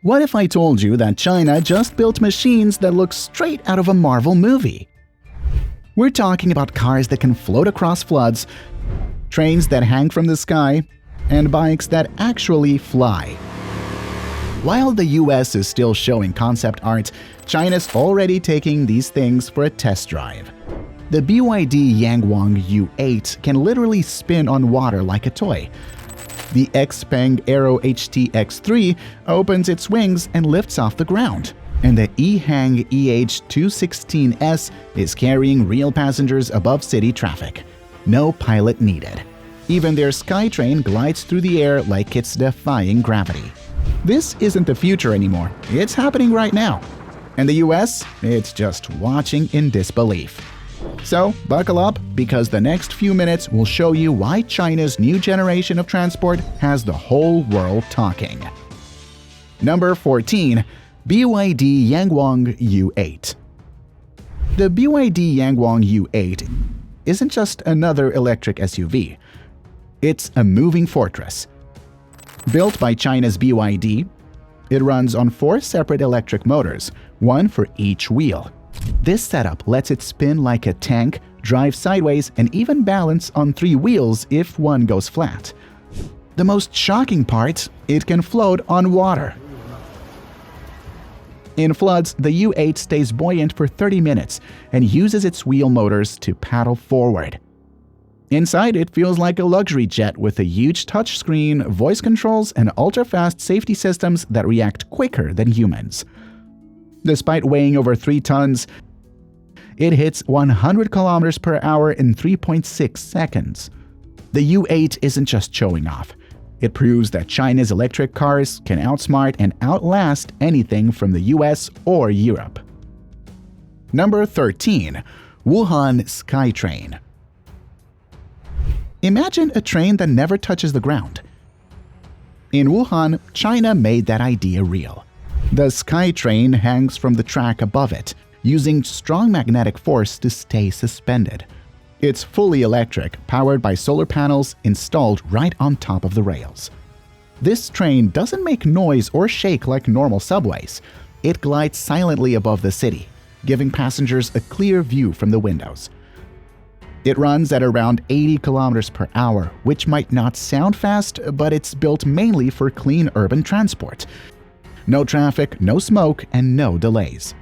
What if I told you that China just built machines that look straight out of a Marvel movie? We're talking about cars that can float across floods, trains that hang from the sky, and bikes that actually fly. While the US is still showing concept art, China's already taking these things for a test drive. The BYD Yangwang U8 can literally spin on water like a toy. The XPeng Aero HT X3 opens its wings and lifts off the ground. And the EHang EH216S is carrying real passengers above city traffic. No pilot needed. Even their Skytrain glides through the air like it's defying gravity. This isn't the future anymore. It's happening right now. And the US, it's just watching in disbelief. So, buckle up, because the next few minutes will show you why China's new generation of transport has the whole world talking. Number 14. BYD Yangwang U8. The BYD Yangwang U8 isn't just another electric SUV. It's a moving fortress. Built by China's BYD, it runs on 4 separate electric motors, one for each wheel. This setup lets it spin like a tank, drive sideways, and even balance on 3 wheels if one goes flat. The most shocking part, it can float on water. In floods, the U8 stays buoyant for 30 minutes and uses its wheel motors to paddle forward. Inside, it feels like a luxury jet with a huge touchscreen, voice controls, and ultra-fast safety systems that react quicker than humans. Despite weighing over 3 tons, it hits 100 km per hour in 3.6 seconds. The U8 isn't just showing off. It proves that China's electric cars can outsmart and outlast anything from the US or Europe. Number 13. Wuhan Skytrain. Imagine a train that never touches the ground. In Wuhan, China made that idea real. The Skytrain hangs from the track above it, using strong magnetic force to stay suspended. It's fully electric, powered by solar panels installed right on top of the rails. This train doesn't make noise or shake like normal subways. It glides silently above the city, giving passengers a clear view from the windows. It runs at around 80 kilometers per hour, which might not sound fast, but it's built mainly for clean urban transport. No traffic, no smoke, and no delays.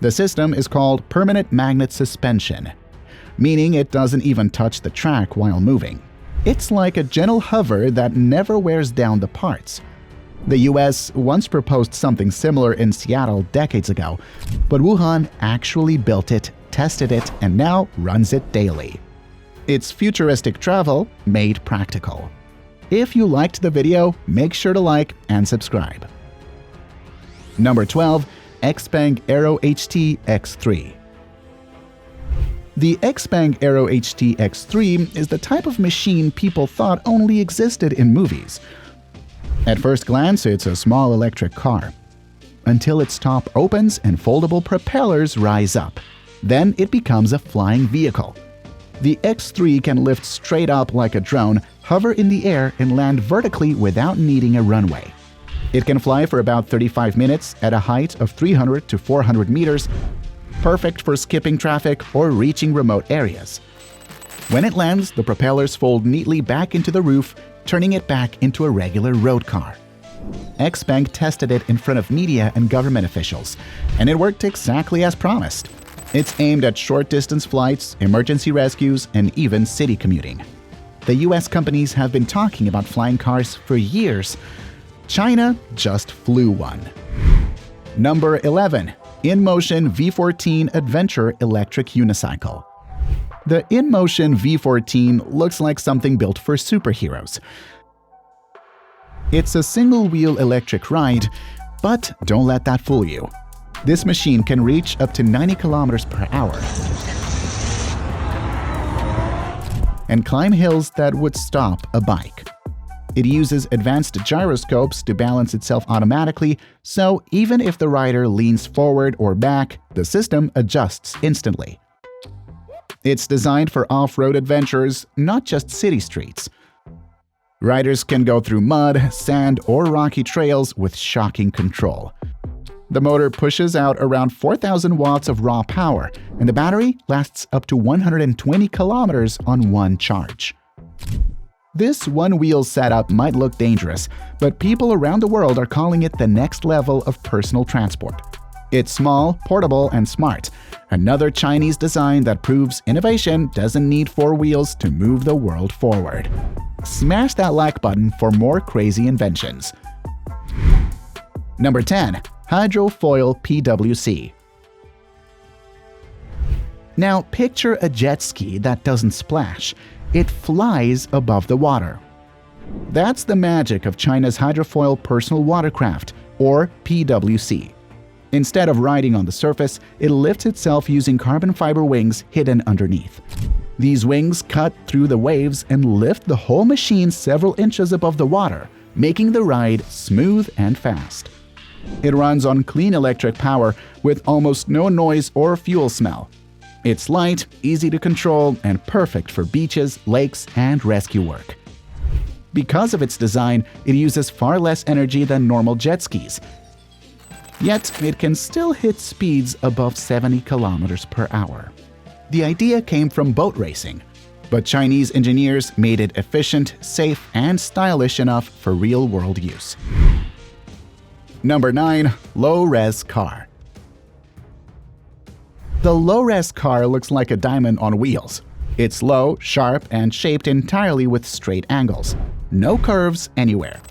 The system is called permanent magnet suspension, meaning it doesn't even touch the track while moving. It's like a gentle hover that never wears down the parts. The US once proposed something similar in Seattle decades ago, but Wuhan actually built it, tested it, and now runs it daily. It's futuristic travel made practical. If you liked the video, make sure to like and subscribe. Number 12. XPeng Aero HT X3. The XPeng Aero HT X3 is the type of machine people thought only existed in movies. At first glance, it's a small electric car. Until its top opens and foldable propellers rise up. Then it becomes a flying vehicle. The X3 can lift straight up like a drone, hover in the air, and land vertically without needing a runway. It can fly for about 35 minutes at a height of 300 to 400 meters, perfect for skipping traffic or reaching remote areas. When it lands, the propellers fold neatly back into the roof, turning it back into a regular road car. XPeng tested it in front of media and government officials, and it worked exactly as promised. It's aimed at short-distance flights, emergency rescues, and even city commuting. The US companies have been talking about flying cars for years. China just flew one. Number 11. InMotion V14 Adventure Electric Unicycle. The InMotion V14 looks like something built for superheroes. It's a single-wheel electric ride, but don't let that fool you. This machine can reach up to 90 kilometers per hour and climb hills that would stop a bike. It uses advanced gyroscopes to balance itself automatically, so even if the rider leans forward or back, the system adjusts instantly. It's designed for off-road adventures, not just city streets. Riders can go through mud, sand, or rocky trails with shocking control. The motor pushes out around 4,000 watts of raw power, and the battery lasts up to 120 kilometers on one charge. This one-wheel setup might look dangerous, but people around the world are calling it the next level of personal transport. It's small, portable, and smart. Another Chinese design that proves innovation doesn't need four wheels to move the world forward. Smash that like button for more crazy inventions. Number 10. Hydrofoil PWC. Now picture a jet ski that doesn't splash. It flies above the water. That's the magic of China's hydrofoil personal watercraft, or PWC. Instead of riding on the surface, it lifts itself using carbon fiber wings hidden underneath. These wings cut through the waves and lift the whole machine several inches above the water, making the ride smooth and fast. It runs on clean electric power with almost no noise or fuel smell. It's light, easy to control, and perfect for beaches, lakes, and rescue work. Because of its design, it uses far less energy than normal jet skis. Yet, it can still hit speeds above 70 kilometers per hour. The idea came from boat racing, but Chinese engineers made it efficient, safe, and stylish enough for real-world use. Number 9. Low-res car. The low-res car looks like a diamond on wheels. It's low, sharp, and shaped entirely with straight angles. No curves anywhere.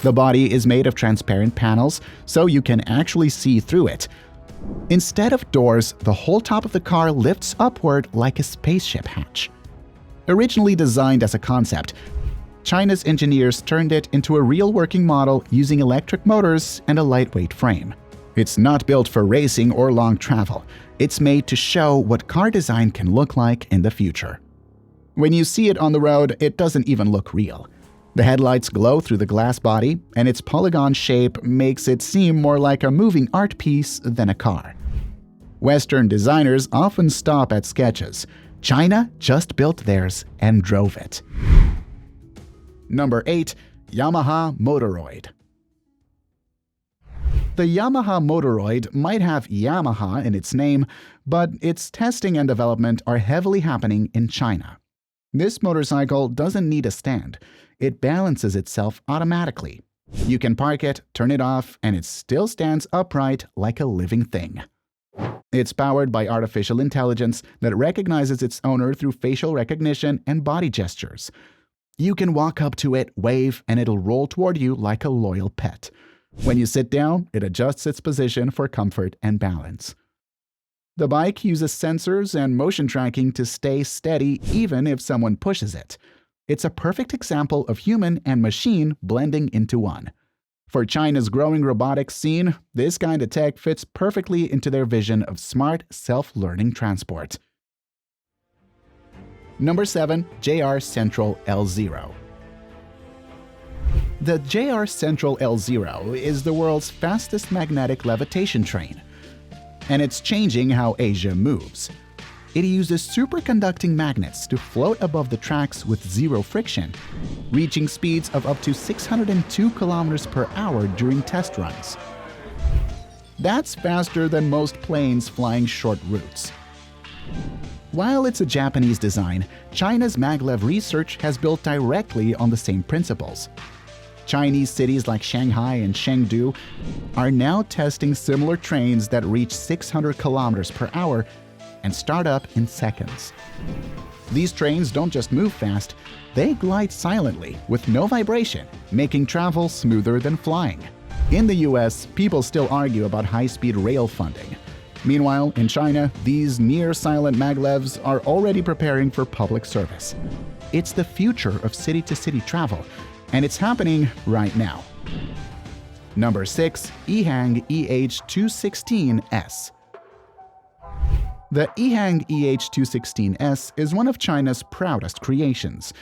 The body is made of transparent panels, so you can actually see through it. Instead of doors, the whole top of the car lifts upward like a spaceship hatch. Originally designed as a concept, China's engineers turned it into a real working model using electric motors and a lightweight frame. It's not built for racing or long travel. It's made to show what car design can look like in the future. When you see it on the road, it doesn't even look real. The headlights glow through the glass body, and its polygon shape makes it seem more like a moving art piece than a car. Western designers often stop at sketches. China just built theirs and drove it. Number 8. Yamaha Motoroid. The Yamaha Motoroid might have Yamaha in its name, but its testing and development are heavily happening in China. This motorcycle doesn't need a stand. It balances itself automatically. You can park it, turn it off, and it still stands upright like a living thing. It's powered by artificial intelligence that recognizes its owner through facial recognition and body gestures. You can walk up to it, wave, and it'll roll toward you like a loyal pet. When you sit down, it adjusts its position for comfort and balance. The bike uses sensors and motion tracking to stay steady even if someone pushes it. It's a perfect example of human and machine blending into one. For China's growing robotics scene, this kind of tech fits perfectly into their vision of smart, self-learning transport. Number 7. JR Central L0. The JR Central L0 is the world's fastest magnetic levitation train, and it's changing how Asia moves. It uses superconducting magnets to float above the tracks with zero friction, reaching speeds of up to 602 kilometers per hour during test runs. That's faster than most planes flying short routes. While it's a Japanese design, China's maglev research has built directly on the same principles. Chinese cities like Shanghai and Chengdu are now testing similar trains that reach 600 kilometers per hour and start up in seconds. These trains don't just move fast, they glide silently with no vibration, making travel smoother than flying. In the US, people still argue about high-speed rail funding. Meanwhile, in China, these near-silent maglevs are already preparing for public service. It's the future of city-to-city travel, and it's happening right now. Number 6. EHang EH216S. The EHang EH216S is one of China's proudest creations.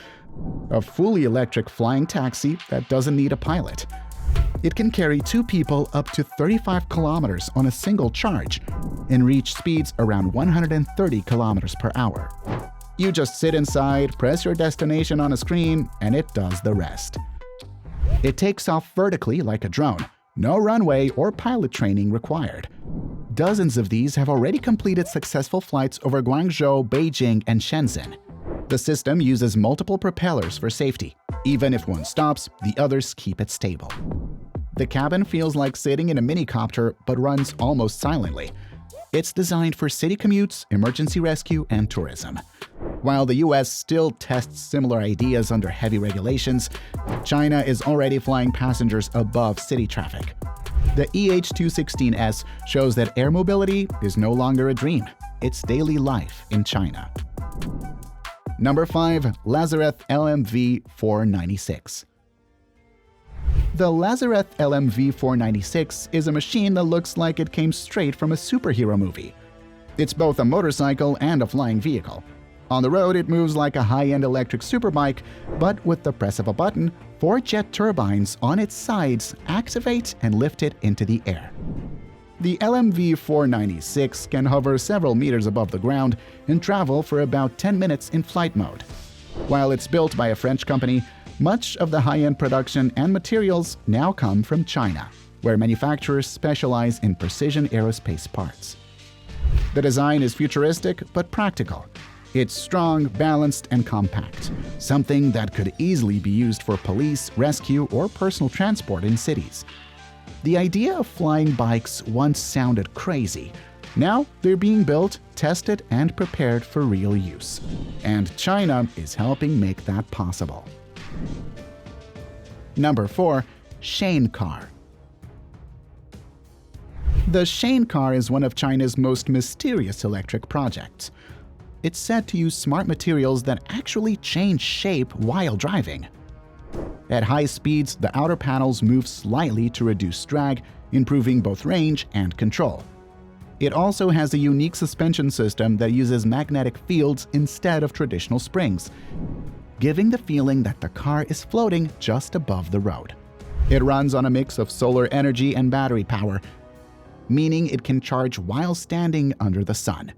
A fully electric flying taxi that doesn't need a pilot. It can carry 2 people up to 35 kilometers on a single charge and reach speeds around 130 kilometers per hour. You just sit inside, press your destination on a screen, and it does the rest. It takes off vertically like a drone. No runway or pilot training required. Dozens of these have already completed successful flights over Guangzhou, Beijing, and Shenzhen. The system uses multiple propellers for safety. Even if one stops, the others keep it stable. The cabin feels like sitting in a minicopter but runs almost silently. It's designed for city commutes, emergency rescue, and tourism. While the US still tests similar ideas under heavy regulations, China is already flying passengers above city traffic. The EH216S shows that air mobility is no longer a dream. It's daily life in China. Number 5. Lazareth LMV-496. The Lazareth LMV-496 is a machine that looks like it came straight from a superhero movie. It's both a motorcycle and a flying vehicle. On the road, it moves like a high-end electric superbike, but with the press of a button, 4 jet turbines on its sides activate and lift it into the air. The LMV-496 can hover several meters above the ground and travel for about 10 minutes in flight mode. While it's built by a French company, much of the high-end production and materials now come from China, where manufacturers specialize in precision aerospace parts. The design is futuristic but practical. It's strong, balanced, and compact, something that could easily be used for police, rescue, or personal transport in cities. The idea of flying bikes once sounded crazy. Now they're being built, tested, and prepared for real use. And China is helping make that possible. Number 4. Shane Car. The Shane Car is one of China's most mysterious electric projects. It's said to use smart materials that actually change shape while driving. At high speeds, the outer panels move slightly to reduce drag, improving both range and control. It also has a unique suspension system that uses magnetic fields instead of traditional springs, giving the feeling that the car is floating just above the road. It runs on a mix of solar energy and battery power, meaning it can charge while standing under the sun.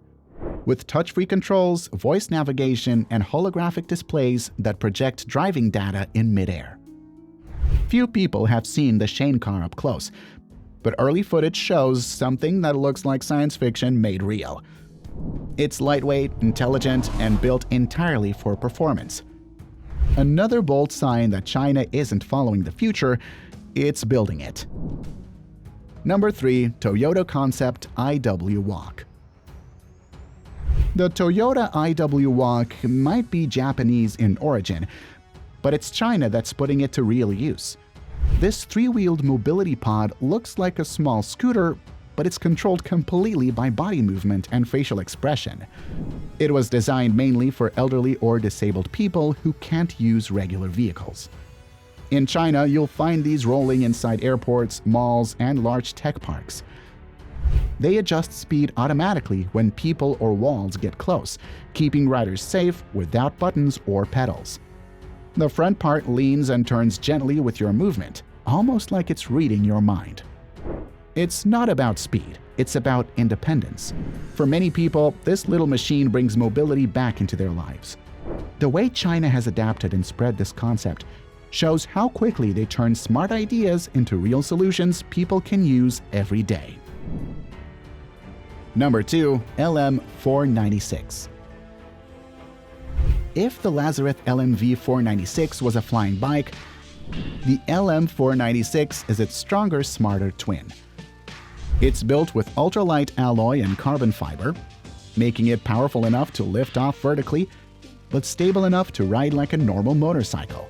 With touch-free controls, voice navigation, and holographic displays that project driving data in midair. Few people have seen the Shane Car up close, but early footage shows something that looks like science fiction made real. It's lightweight, intelligent, and built entirely for performance. Another bold sign that China isn't following the future, it's building it. Number 3. Toyota Concept IW Walk. The Toyota IW Walk might be Japanese in origin, but it's China that's putting it to real use. This 3-wheeled mobility pod looks like a small scooter, but it's controlled completely by body movement and facial expression. It was designed mainly for elderly or disabled people who can't use regular vehicles. In China, you'll find these rolling inside airports, malls, and large tech parks. They adjust speed automatically when people or walls get close, keeping riders safe without buttons or pedals. The front part leans and turns gently with your movement, almost like it's reading your mind. It's not about speed, it's about independence. For many people, this little machine brings mobility back into their lives. The way China has adapted and spread this concept shows how quickly they turn smart ideas into real solutions people can use every day. Number 2. LM496. If the Lazareth LMV496 was a flying bike, the LM496 is its stronger, smarter twin. It's built with ultralight alloy and carbon fiber, making it powerful enough to lift off vertically, but stable enough to ride like a normal motorcycle.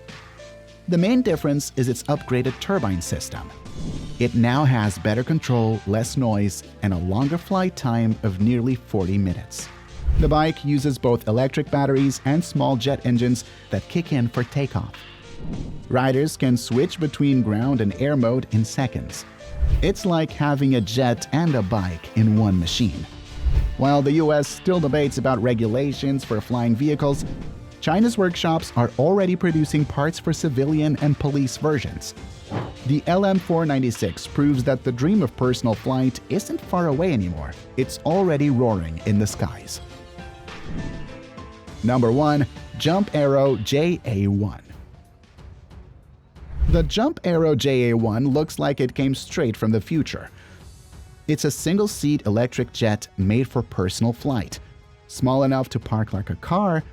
The main difference is its upgraded turbine system. It now has better control, less noise, and a longer flight time of nearly 40 minutes. The bike uses both electric batteries and small jet engines that kick in for takeoff. Riders can switch between ground and air mode in seconds. It's like having a jet and a bike in one machine. While the US still debates about regulations for flying vehicles, China's workshops are already producing parts for civilian and police versions. The LM496 proves that the dream of personal flight isn't far away anymore. It's already roaring in the skies. Number 1. Jump Aero JA1. The Jump Aero JA1 looks like it came straight from the future. It's a single-seat electric jet made for personal flight, small enough to park like a car,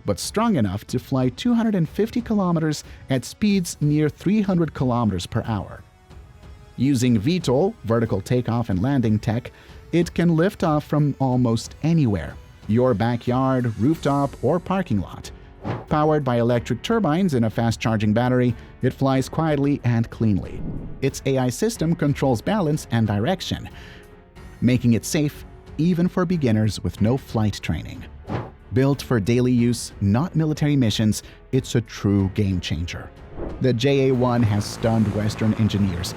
but strong enough to fly 250 kilometers at speeds near 300 kilometers per hour. Using VTOL, vertical takeoff and landing tech, it can lift off from almost anywhere, your backyard, rooftop, or parking lot. Powered by electric turbines and a fast-charging battery, it flies quietly and cleanly. Its AI system controls balance and direction, making it safe even for beginners with no flight training. Built for daily use, not military missions, it's a true game-changer. The JA1 has stunned Western engineers,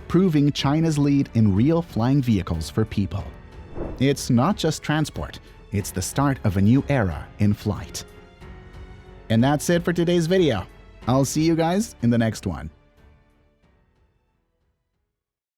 proving China's lead in real flying vehicles for people. It's not just transport, it's the start of a new era in flight. And that's it for today's video. I'll see you guys in the next one.